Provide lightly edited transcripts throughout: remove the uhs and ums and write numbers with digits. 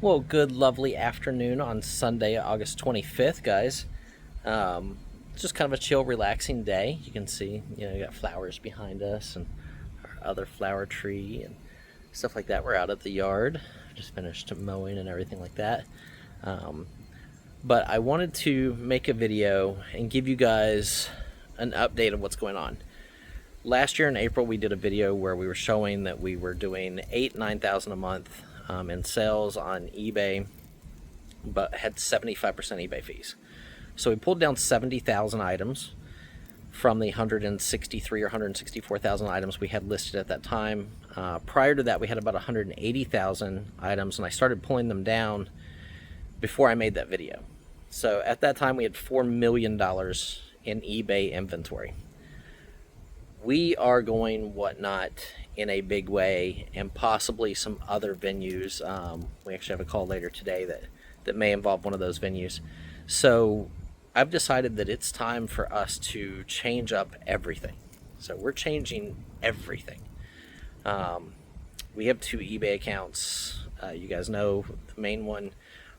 Well, good, lovely afternoon on Sunday, August 25th, guys. It's just kind of a chill, relaxing day. You can see, you got flowers behind us and our other flower tree and stuff like that. We're out at the yard. Just finished mowing and everything like that. But I wanted to make a video and give you guys an update of what's going on. Last year in April, we did a video where we were showing that we were doing $9,000 a month in sales on eBay, but had 75% eBay fees. So we pulled down 70,000 items from the 163 or 164,000 items we had listed at that time. Prior to that, we had about 180,000 items, and I started pulling them down before I made that video. So at that time, we had $4 million in eBay inventory. We are going Whatnot in a big way, and possibly some other venues. We actually have a call later today that may involve one of those venues. So I've decided that it's time for us to change up everything. So we're changing everything. We have 2 eBay accounts. You guys know the main one.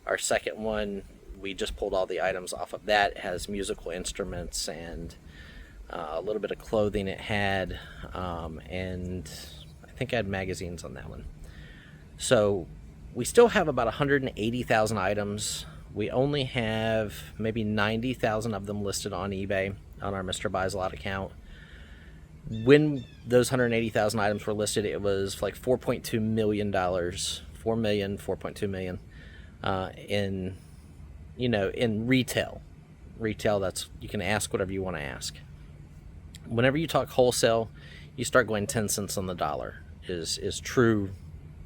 Our second one, we just pulled all the items off of that. It has musical instruments and a little bit of clothing it had, and I think I had magazines on that one. So we still have about 180,000 items. We only have maybe 90,000 of them listed on eBay on our Mr. Buys a Lot account. When those 180,000 items were listed, it was like $4.2 million, 4 million, 4.2 million in retail. Retail, that's, you can ask whatever you want to ask. Whenever you talk wholesale, you start going 10 cents on the dollar is true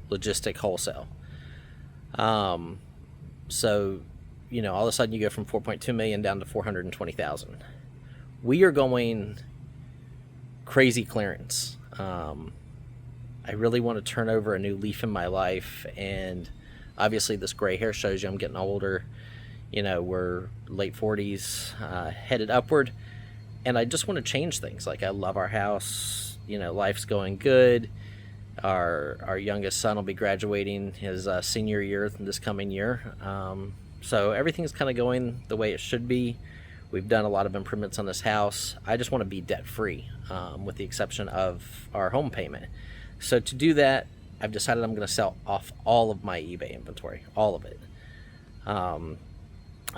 logistic wholesale. So, all of a sudden you go from 4.2 million down to 420,000. We are going crazy clearance. I really want to turn over a new leaf in my life, and obviously this gray hair shows you I'm getting older. We're late 40s, headed upward. And I just want to change things. Like, I love our house. Life's going good. Our youngest son will be graduating his senior year this coming year. So everything's kind of going the way it should be. We've done a lot of improvements on this house. I just want to be debt-free, with the exception of our home payment. So to do that, I've decided I'm going to sell off all of my eBay inventory. All of it.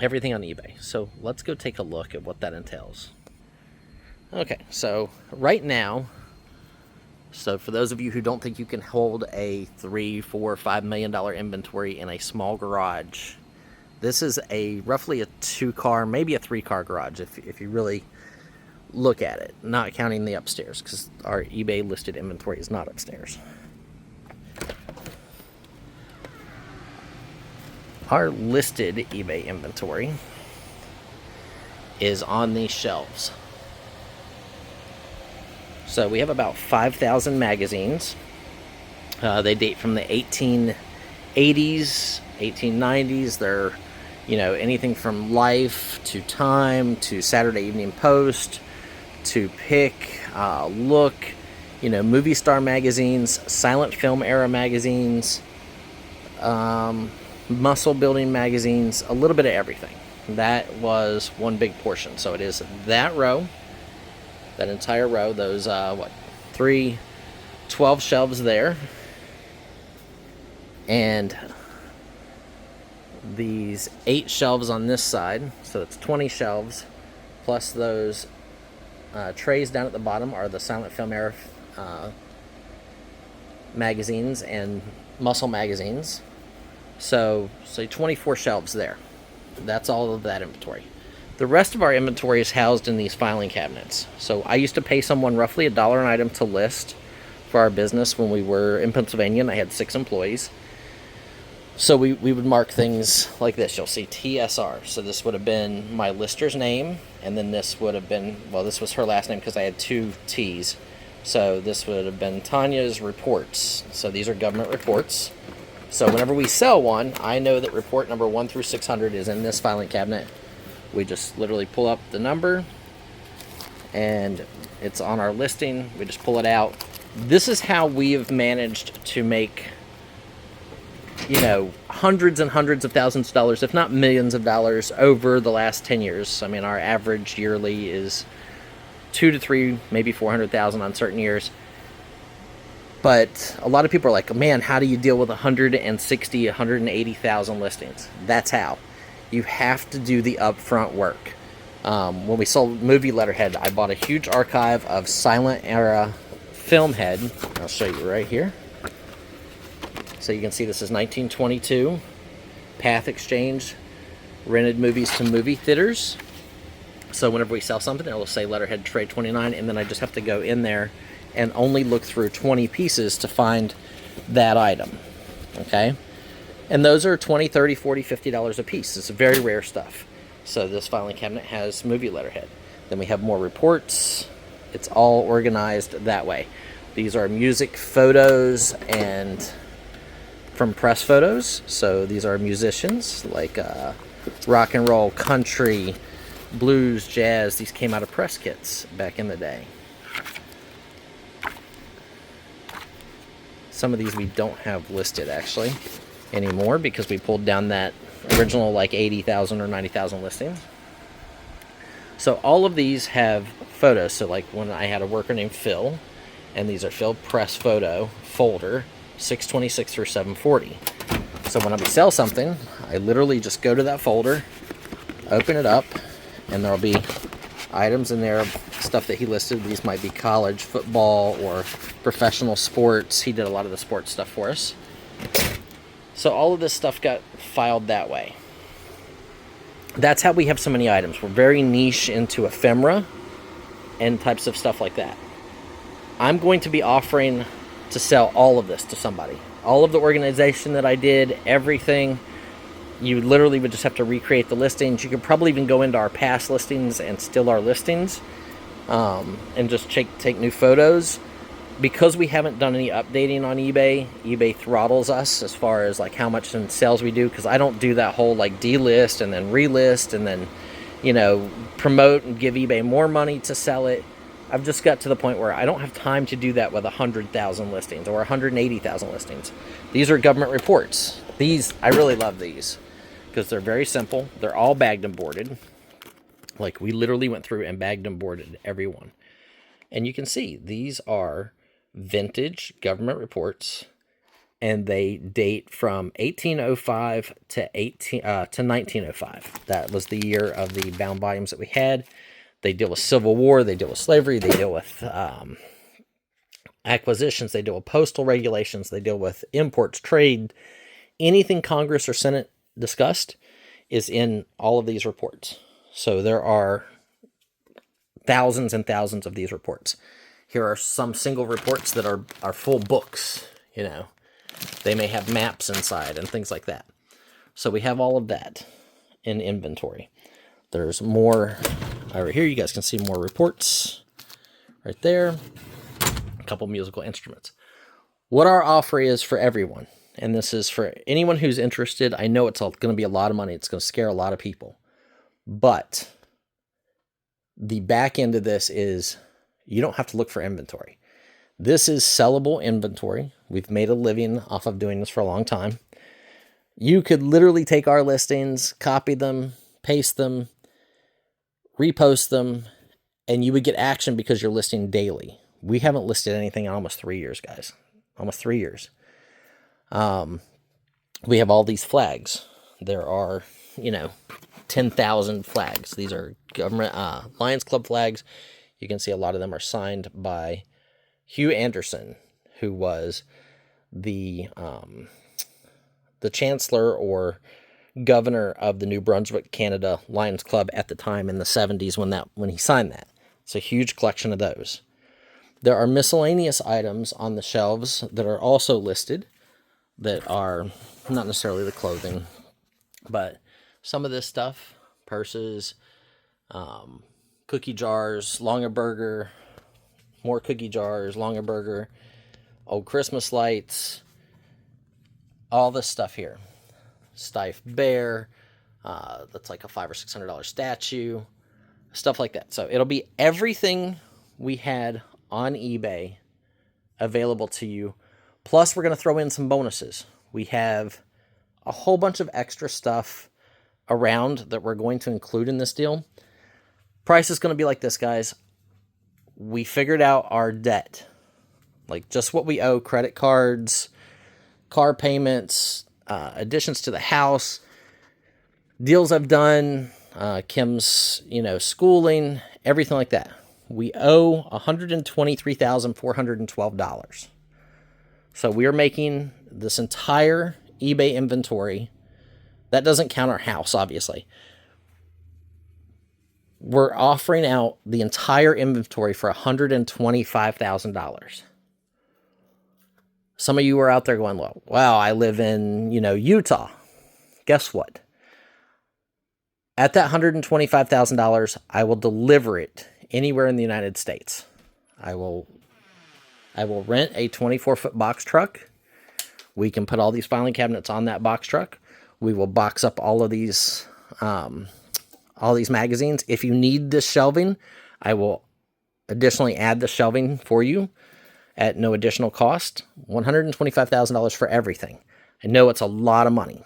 Everything on eBay. So let's go take a look at what that entails. Okay, so right now, for those of you who don't think you can hold a $3, $4, $5 million inventory in a small garage, this is roughly a 2-car, maybe a 3-car garage if you really look at it, not counting the upstairs, because our eBay listed inventory is not upstairs. Our listed eBay inventory is on these shelves. So we have about 5,000 magazines. They date from the 1880s, 1890s. They're, anything from Life to Time to Saturday Evening Post to Pick, Look, movie star magazines, silent film era magazines, muscle building magazines, a little bit of everything. That was one big portion. So it is that row. That entire row, those, 12 shelves there. And these 8 shelves on this side, so it's 20 shelves, plus those trays down at the bottom are the silent film era magazines and muscle magazines. So 24 shelves there. That's all of that inventory. The rest of our inventory is housed in these filing cabinets. So I used to pay someone roughly $1 an item to list for our business when we were in Pennsylvania, and I had 6 employees. So we would mark things like this. You'll see TSR. So this would have been my lister's name, and then this would have been, this was her last name because I had 2 T's. So this would have been Tanya's reports. So these are government reports. So whenever we sell one, I know that report number 1 through 600 is in this filing cabinet. We just literally pull up the number, and it's on our listing. We just pull it out. This is how we have managed to make hundreds and hundreds of thousands of dollars, if not millions of dollars, over the last 10 years. I mean, our average yearly is 2 to 3, maybe 400,000 on certain years. But a lot of people are like, man, how do you deal with 160, 180,000 listings? That's how. You have to do the upfront work. When we sold movie letterhead, I bought a huge archive of silent era film head. I'll show you right here. So you can see this is 1922. Path Exchange rented movies to movie theaters. So whenever we sell something, it will say letterhead trade 29, and then I just have to go in there and only look through 20 pieces to find that item. Okay? And those are $20, $30, $40, $50 a piece. It's very rare stuff. So this filing cabinet has movie letterhead. Then we have more reports. It's all organized that way. These are music photos and from press photos. So these are musicians like rock and roll, country, blues, jazz. These came out of press kits back in the day. Some of these we don't have listed actually anymore because we pulled down that original like 80,000 or 90,000 listings. So all of these have photos. So like when I had a worker named Phil, and these are Phil press photo folder 626 through 740. So when I sell something, I literally just go to that folder, open it up, and there'll be items in there of stuff that he listed. These might be college football or professional sports. He did a lot of the sports stuff for us. So all of this stuff got filed that way. That's how we have so many items. We're very niche into ephemera and types of stuff like that. I'm going to be offering to sell all of this to somebody. All of the organization that I did, everything. You literally would just have to recreate the listings. You could probably even go into our past listings and steal our listings and just take new photos. Because we haven't done any updating on eBay, eBay throttles us as far as like how much in sales we do, because I don't do that whole like delist and then relist and then, promote and give eBay more money to sell it. I've just got to the point where I don't have time to do that with 100,000 listings or 180,000 listings. These are government reports. I really love these because they're very simple. They're all bagged and boarded. Like we literally went through and bagged and boarded every one. And you can see these are vintage government reports, and they date from 1805 to 1905. That was the year of the bound volumes that we had. They deal with Civil War, they deal with slavery, they deal with acquisitions, they deal with postal regulations, they deal with imports, trade. Anything Congress or Senate discussed is in all of these reports. So there are thousands and thousands of these reports. Here are some single reports that are full books, They may have maps inside and things like that. So we have all of that in inventory. There's more over here. You guys can see more reports right there. A couple musical instruments. What our offer is for everyone, and this is for anyone who's interested. I know it's going to be a lot of money. It's going to scare a lot of people. But the back end of this is you don't have to look for inventory. This is sellable inventory. We've made a living off of doing this for a long time. You could literally take our listings, copy them, paste them, repost them, and you would get action because you're listing daily. We haven't listed anything in almost 3 years, guys. Almost 3 years. We have all these flags. There are, 10,000 flags. These are government Lions Club flags. You can see a lot of them are signed by Hugh Anderson, who was the chancellor or governor of the New Brunswick, Canada Lions Club at the time in the 70s when he signed that. It's a huge collection of those. There are miscellaneous items on the shelves that are also listed that are not necessarily the clothing, but some of this stuff, purses, cookie jars, Longaberger, more cookie jars, Longaberger, old Christmas lights, all this stuff here. Stiff bear, that's like a $500 or $600 statue, stuff like that. So it'll be everything we had on eBay available to you. Plus, we're going to throw in some bonuses. We have a whole bunch of extra stuff around that we're going to include in this deal. Price is going to be like this, guys. We figured out our debt, like just what we owe, credit cards, car payments, additions to the house, deals I've done, Kim's, schooling, everything like that. We owe $123,412. So we are making this entire eBay inventory. That doesn't count our house, obviously. We're offering out the entire inventory for $125,000. Some of you are out there going, well, wow, I live in, Utah. Guess what? At that $125,000, I will deliver it anywhere in the United States. I will rent a 24-foot box truck. We can put all these filing cabinets on that box truck. We will box up all these magazines. If you need this shelving, I will additionally add the shelving for you at no additional cost. $125,000 for everything. I know it's a lot of money,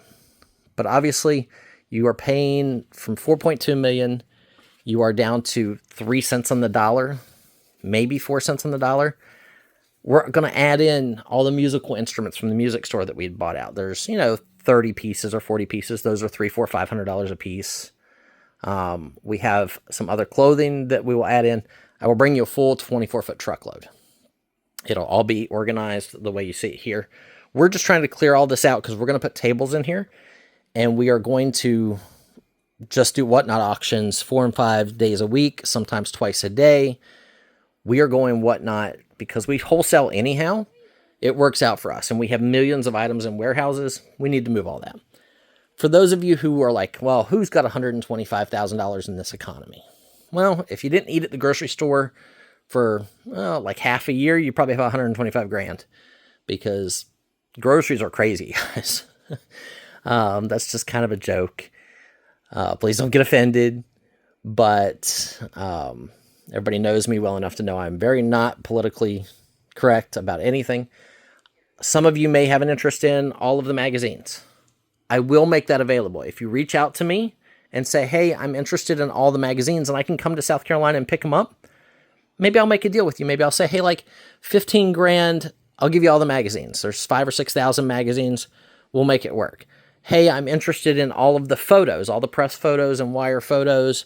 but obviously you are paying from $4.2 million. You are down to 3 cents on the dollar, maybe 4 cents on the dollar. We're going to add in all the musical instruments from the music store that we had bought out. There's, 30 pieces or 40 pieces. Those are $300, $400, $500 a piece. We have some other clothing that we will add in. I will bring you a full 24-foot truckload. It'll all be organized the way you see it here. We're just trying to clear all this out because we're going to put tables in here, and we are going to just do whatnot auctions 4 and 5 days a week, sometimes twice a day. We are going whatnot because we wholesale anyhow. It works out for us, and we have millions of items in warehouses. We need to move all that. For those of you who are like, well, who's got $125,000 in this economy? Well, if you didn't eat at the grocery store for like half a year, you probably have 125 grand, because groceries are crazy, guys. That's just kind of a joke. Please don't get offended, but everybody knows me well enough to know I'm very not politically correct about anything. Some of you may have an interest in all of the magazines. I will make that available. If you reach out to me and say, hey, I'm interested in all the magazines and I can come to South Carolina and pick them up, maybe I'll make a deal with you. Maybe I'll say, hey, like 15 grand, I'll give you all the magazines. There's 5,000 or 6,000 magazines. We'll make it work. Hey, I'm interested in all of the photos, all the press photos and wire photos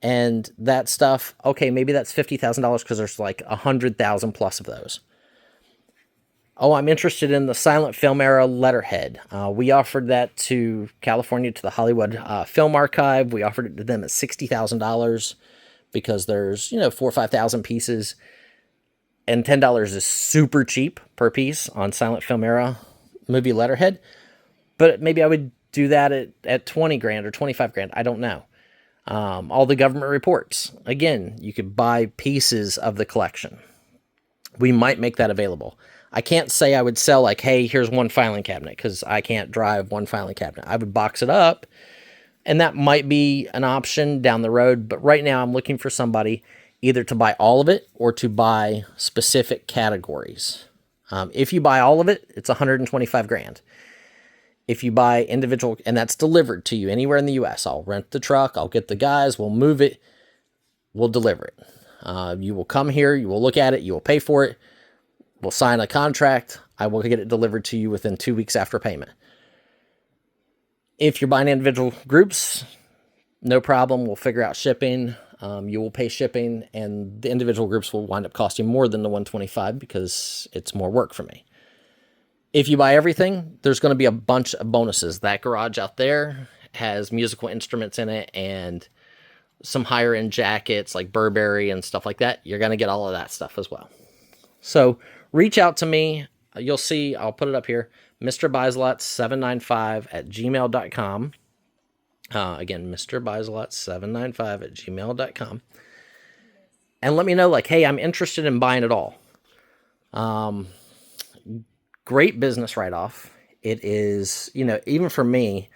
and that stuff. Okay, maybe that's $50,000 because there's like 100,000 plus of those. Oh, I'm interested in the silent film era letterhead. We offered that to California, to the Hollywood Film Archive. We offered it to them at $60,000 because there's, 4,000 or 5,000 pieces, and $10 is super cheap per piece on silent film era movie letterhead. But maybe I would do that at 20 grand or 25 grand. I don't know. All the government reports. Again, you could buy pieces of the collection. We might make that available. I can't say I would sell like, hey, here's one filing cabinet, because I can't drive one filing cabinet. I would box it up, and that might be an option down the road. But right now I'm looking for somebody either to buy all of it or to buy specific categories. If you buy all of it, it's 125 grand. If you buy individual, and that's delivered to you anywhere in the U.S., I'll rent the truck, I'll get the guys, we'll move it, we'll deliver it. You will come here, you will look at it, you will pay for it, we'll sign a contract, I will get it delivered to you within 2 weeks after payment. If you're buying individual groups, no problem, we'll figure out shipping. You will pay shipping, and the individual groups will wind up costing more than the 125 because it's more work for me. If you buy everything, there's going to be a bunch of bonuses. That garage out there has musical instruments in it and some higher end jackets like Burberry and stuff like that. You're going to get all of that stuff as well. So reach out to me. You'll see, I'll put it up here, mrbiselot795@gmail.com. Again, mrbiselot795@gmail.com. And let me know, like, hey, I'm interested in buying it all. Great business write-off. It is, even for me,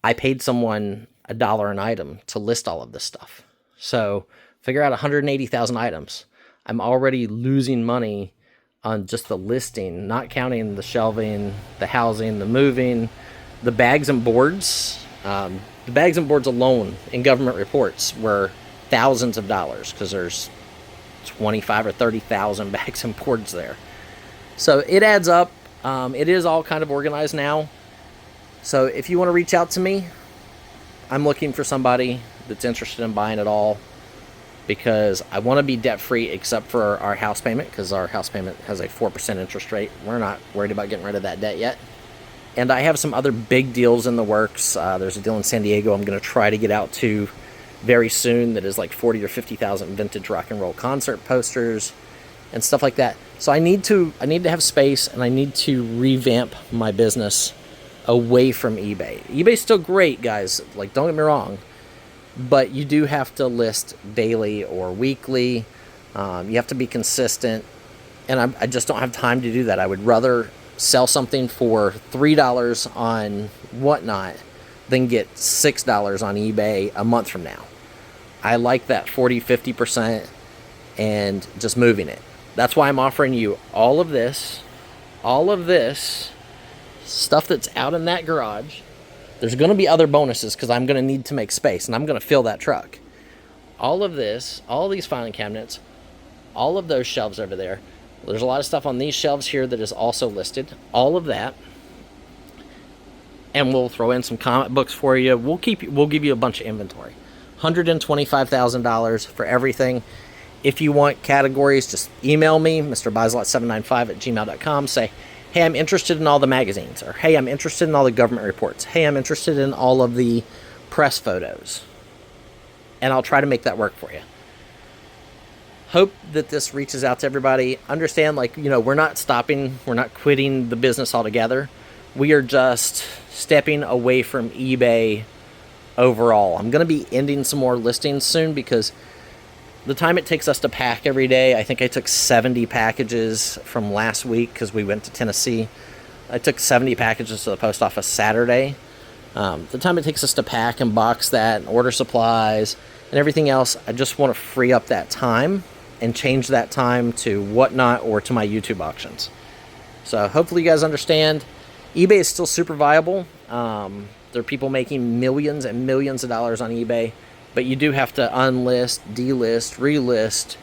I paid someone $1 an item to list all of this stuff. So figure out 180,000 items. I'm already losing money on just the listing, not counting the shelving, the housing, the moving, The bags and boards, alone in government reports were thousands of dollars, because there's 25 or 30,000 bags and boards there. So it adds up. It is all kind of organized now. So if you want to reach out to me, I'm looking for somebody that's interested in buying it all, because I want to be debt free except for our house payment, because our house payment has a 4% interest rate. We're not worried about getting rid of that debt yet. And I have some other big deals in the works. There's a deal in San Diego I'm going to try to get out to very soon that is like 40 or 50,000 vintage rock and roll concert posters and stuff like that. So I need to have space, and I need to revamp my business away from eBay. eBay's still great, guys. Like, don't get me wrong, but you do have to list daily or weekly. You have to be consistent, and I just don't have time to do that. I would rather sell something for $3 on Whatnot than get $6 on eBay a month from now. I like that 40-50% and just moving it. That's why I'm offering you all of this stuff that's out in that garage. There's going to be other bonuses, because I'm going to need to make space, and I'm going to fill that truck. All of this, all these filing cabinets, all of those shelves over there. There's a lot of stuff on these shelves here that is also listed. All of that. And we'll throw in some comic books for you. We'll give you a bunch of inventory. $125,000 for everything. If you want categories, just email me, mrbislot795@gmail.com. Say, hey, I'm interested in all the magazines. Or, hey, I'm interested in all the government reports. Hey, I'm interested in all of the press photos. And I'll try to make that work for you. Hope that this reaches out to everybody. Understand, we're not stopping. We're not quitting the business altogether. We are just stepping away from eBay overall. I'm going to be ending some more listings soon, because the time it takes us to pack every day, I think I took 70 packages from last week, because we went to Tennessee. I took 70 packages to the post office Saturday. The time it takes us to pack and box that and order supplies and everything else, I just want to free up that time and change that time to Whatnot or to my YouTube auctions. So hopefully you guys understand. eBay is still super viable. There are people making millions and millions of dollars on eBay, but you do have to unlist, delist, relist.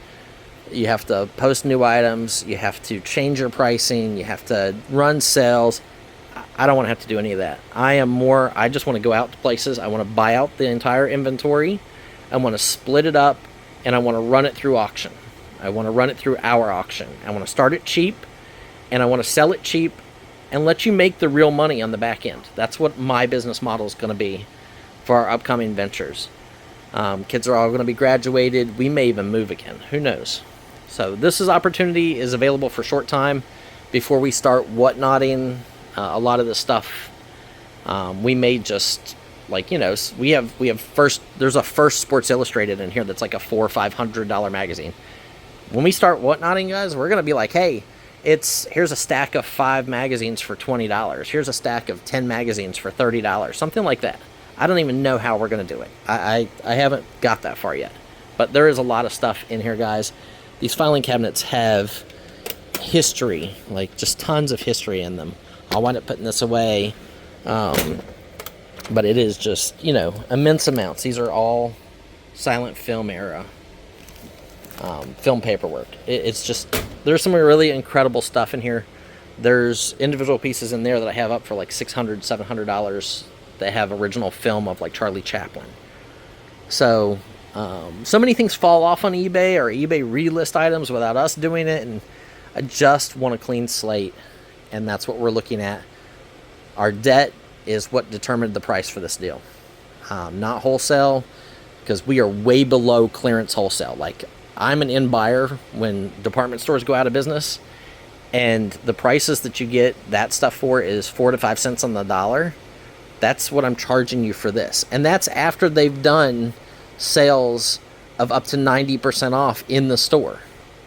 You have to post new items. You have to change your pricing. You have to run sales. I don't want to have to do any of that. I just want to go out to places. I want to buy out the entire inventory. I want to split it up, and I want to run it through auction. I want to run it through our auction. I want to start it cheap, and I want to sell it cheap, and let you make the real money on the back end. That's what my business model is going to be for our upcoming ventures. Kids are all going to be graduated. We may even move again. Who knows? So this opportunity is available for a short time before we start whatnotting a lot of the stuff. We may just, we have first. There's a First Sports Illustrated in here that's like a $400 or $500 magazine. When we start whatnotting, guys, we're going to be like, hey, here's a stack of 5 magazines for $20. Here's a stack of 10 magazines for $30. Something like that. I don't even know how we're going to do it. I haven't got that far yet. But there is a lot of stuff in here, guys. These filing cabinets have history, just tons of history in them. I'll wind up putting this away. But it is just, immense amounts. These are all silent film era film paperwork. It's just, there's some really incredible stuff in here. There's individual pieces in there that I have up for $600, $700 that have original film of Charlie Chaplin. So many things fall off on eBay, or eBay relist items without us doing it, and I just want a clean slate, and that's what we're looking at. Our debt is what determined the price for this deal, not wholesale, because we are way below clearance wholesale. I'm an in buyer when department stores go out of business, and the prices that you get that stuff for is 4 to 5 cents on the dollar. That's what I'm charging you for this, and that's after they've done sales of up to 90% off in the store.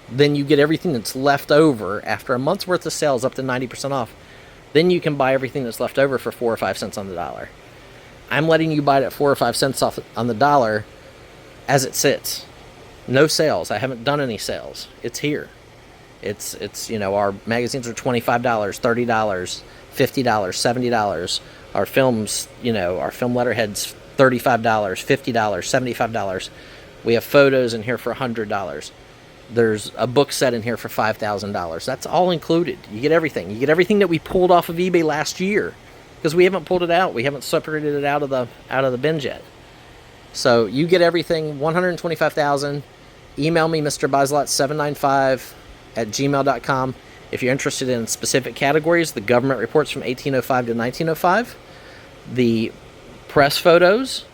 Then you get everything that's left over after a month's worth of sales up to 90% off. Then you can buy everything that's left over for 4 or 5 cents on the dollar. I'm letting you buy it at 4 or 5 cents off on the dollar as it sits. No sales. I haven't done any sales. It's here. It's our magazines are $25, $30, $50, $70. Our films, you know, our film letterheads, $35, $50, $75. We have photos in here for $100. There's a book set in here for $5,000. That's all included. You get everything. You get everything that we pulled off of eBay last year, because we haven't pulled it out. We haven't separated it out of the bins yet. So you get everything. $125,000. Email me, mrbizlot795@gmail.com. If you're interested in specific categories, the government reports from 1805 to 1905, the press photos,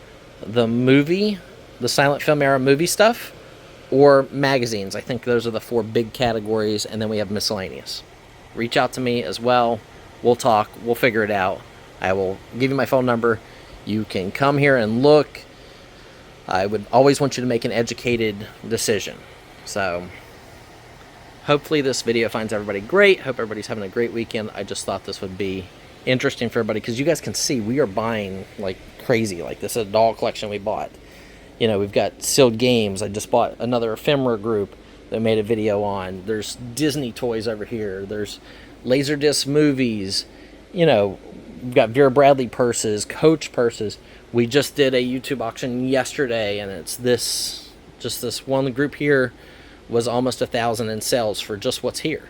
the movie, the silent film era movie stuff, or magazines. I think those are the 4 big categories, and then we have miscellaneous. Reach out to me as well. We'll talk. We'll figure it out. I will give you my phone number. You can come here and look. I would always want you to make an educated decision. So hopefully this video finds everybody great. Hope everybody's having a great weekend. I just thought this would be interesting for everybody, because you guys can see we are buying like crazy. Like, this is a doll collection we bought. You know, we've got sealed games. I just bought another ephemera group that I made a video on. There's Disney toys over here. There's Laserdisc movies. You know, we've got Vera Bradley purses, Coach purses. We just did a YouTube auction yesterday, and it's this one group here was almost 1,000 in sales for just what's here.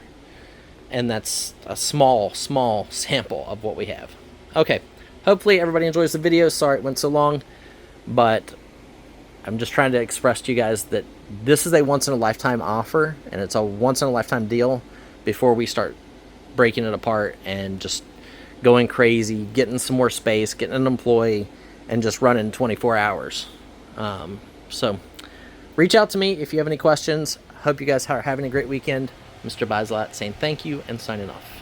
And that's a small sample of what we have. Okay, hopefully everybody enjoys the video. Sorry it went so long, but I'm just trying to express to you guys that this is a once-in-a-lifetime offer, and it's a once-in-a-lifetime deal before we start breaking it apart and just going crazy, getting some more space, getting an employee, and just running 24 hours. So reach out to me if you have any questions. Hope you guys are having a great weekend. Mr. Bizlot saying thank you and signing off.